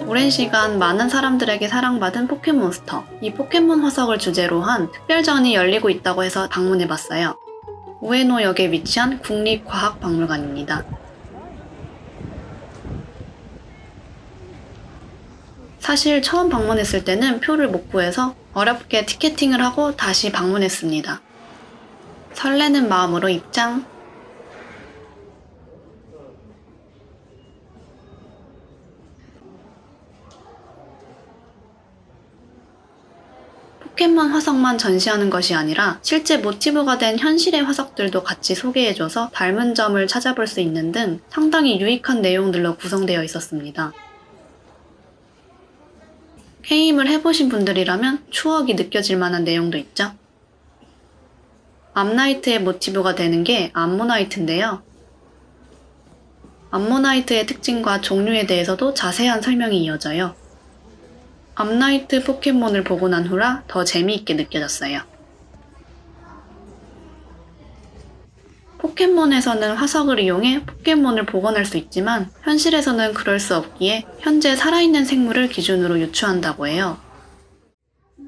오랜 시간 많은 사람들에게 사랑받은 포켓몬스터. 이 포켓몬 화석을 주제로 한 특별전이 열리고 있다고 해서 방문해봤어요. 우에노역에 위치한 국립과학박물관입니다. 사실 처음 방문했을 때는 표를 못 구해서 어렵게 티켓팅을 하고 다시 방문했습니다. 설레는 마음으로 입장. 포켓몬 화석만 전시하는 것이 아니라 실제 모티브가 된 현실의 화석들도 같이 소개해줘서 닮은 점을 찾아볼 수 있는 등 상당히 유익한 내용들로 구성되어 있었습니다. 게임을 해보신 분들이라면 추억이 느껴질 만한 내용도 있죠. 암나이트의 모티브가 되는 게 암모나이트인데요. 암모나이트의 특징과 종류에 대해서도 자세한 설명이 이어져요. 암나이트 포켓몬을 보고 난 후라 더 재미있게 느껴졌어요. 포켓몬에서는 화석을 이용해 포켓몬을 복원할 수 있지만 현실에서는 그럴 수 없기에 현재 살아있는 생물을 기준으로 유추한다고 해요.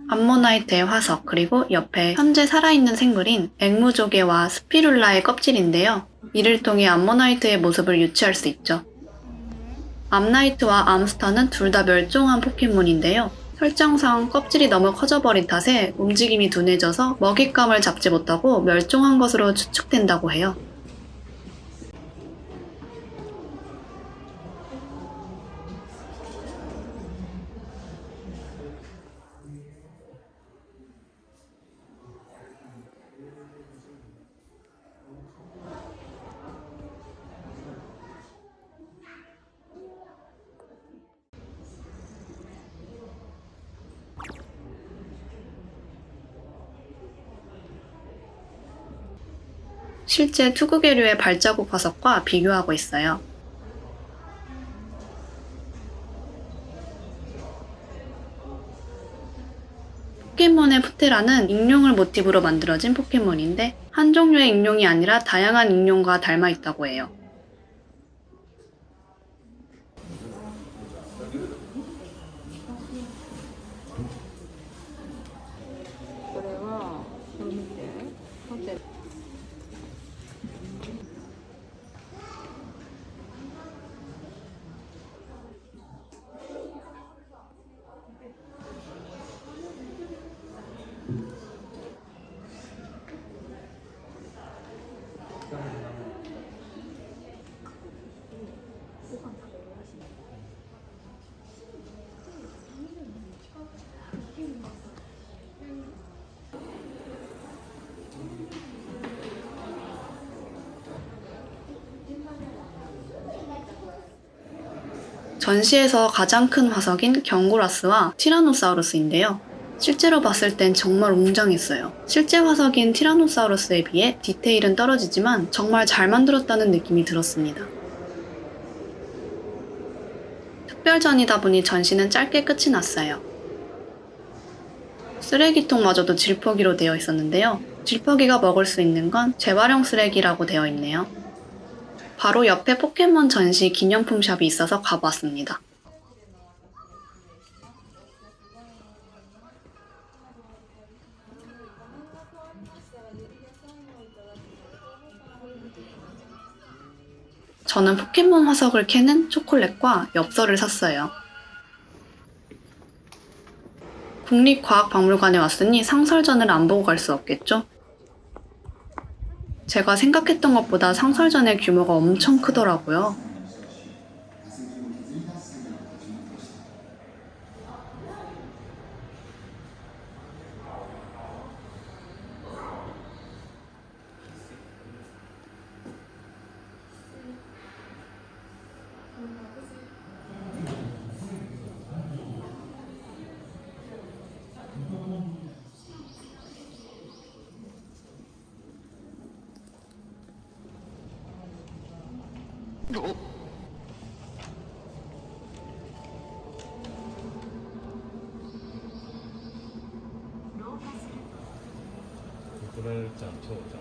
암모나이트의 화석 그리고 옆에 현재 살아있는 생물인 앵무조개와 스피룰라의 껍질인데요. 이를 통해 암모나이트의 모습을 유추할 수 있죠. 암나이트와 암스터는 둘 다 멸종한 포켓몬인데요. 설정상 껍질이 너무 커져버린 탓에 움직임이 둔해져서 먹잇감을 잡지 못하고 멸종한 것으로 추측된다고 해요. 실제 투구개류의 발자국 화석과 비교하고 있어요. 포켓몬의 푸테라는 익룡을 모티브로 만들어진 포켓몬인데 한 종류의 익룡이 아니라 다양한 익룡과 닮아 있다고 해요. 전시에서 가장 큰 화석인 경고라스와 티라노사우루스인데요. 실제로 봤을 땐 정말 웅장했어요. 실제 화석인 티라노사우루스에 비해 디테일은 떨어지지만 정말 잘 만들었다는 느낌이 들었습니다. 특별전이다 보니 전시는 짧게 끝이 났어요. 쓰레기통마저도 질퍽이로 되어 있었는데요. 질퍽이가 먹을 수 있는 건 재활용 쓰레기라고 되어 있네요. 바로 옆에 포켓몬 전시 기념품 샵이 있어서 가보았습니다. 저는 포켓몬 화석을 캐는 초콜릿과 엽서를 샀어요. 국립과학박물관에 왔으니 상설전을 안 보고 갈 수 없겠죠? 제가 생각했던 것보다 상설전의 규모가 엄청 크더라고요. 불을 좀 켜보자.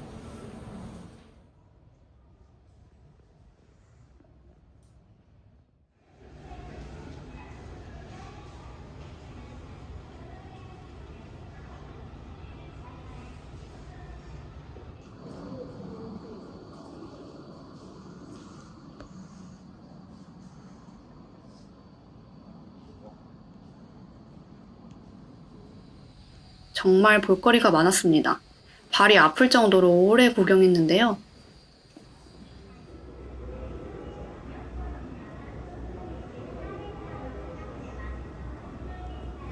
정말 볼거리가 많았습니다. 발이 아플 정도로 오래 구경했는데요.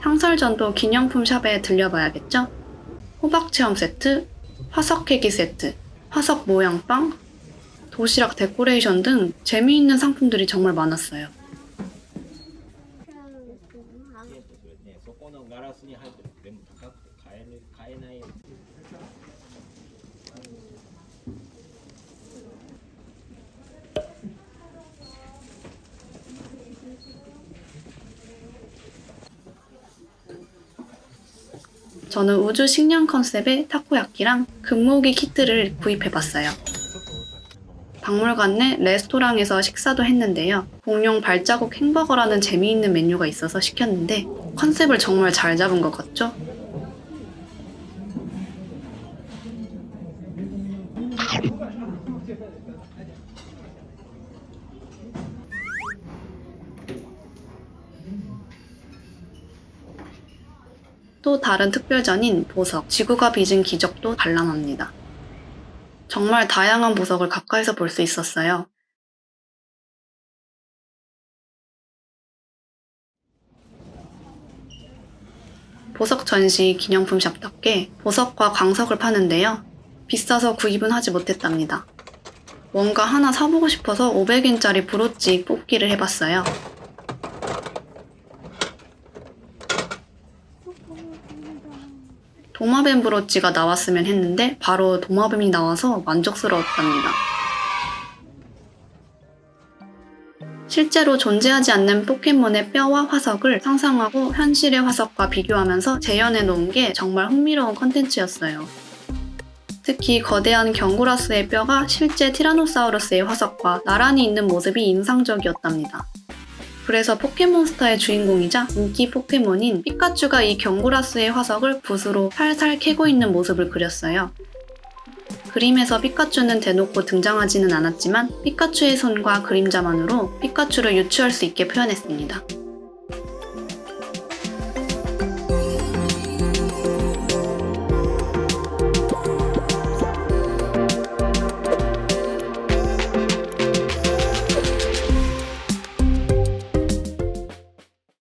상설전도 기념품 샵에 들려봐야겠죠? 호박 체험 세트, 화석 캐기 세트, 화석 모양빵, 도시락 데코레이션 등 재미있는 상품들이 정말 많았어요. ね、そこのガラスに入ってる全部高くて買えない。 저는 우주 식량 컨셉의 타코야끼랑 금모기 키트를 구입해봤어요. 박물관 내 레스토랑에서 식사도 했는데요. 공룡 발자국 햄버거라는 재미있는 메뉴가 있어서 시켰는데 컨셉을 정말 잘 잡은 것 같죠? 또 다른 특별전인 보석, 지구가 빚은 기적도 관람합니다. 정말 다양한 보석을 가까이서 볼 수 있었어요. 보석 전시 기념품샵답게 보석과 광석을 파는데요. 비싸서 구입은 하지 못했답니다. 뭔가 하나 사보고 싶어서 500엔짜리 브로치 뽑기를 해봤어요. 도마뱀 브로치가 나왔으면 했는데 바로 도마뱀이 나와서 만족스러웠답니다. 실제로 존재하지 않는 포켓몬의 뼈와 화석을 상상하고 현실의 화석과 비교하면서 재현해 놓은 게 정말 흥미로운 컨텐츠였어요. 특히 거대한 경구라스의 뼈가 실제 티라노사우루스의 화석과 나란히 있는 모습이 인상적이었답니다. 그래서 포켓몬스터의 주인공이자 인기 포켓몬인 피카츄가 이 경구라스의 화석을 붓으로 살살 캐고 있는 모습을 그렸어요. 그림에서 피카츄는 대놓고 등장하지는 않았지만 피카츄의 손과 그림자만으로 피카츄를 유추할 수 있게 표현했습니다.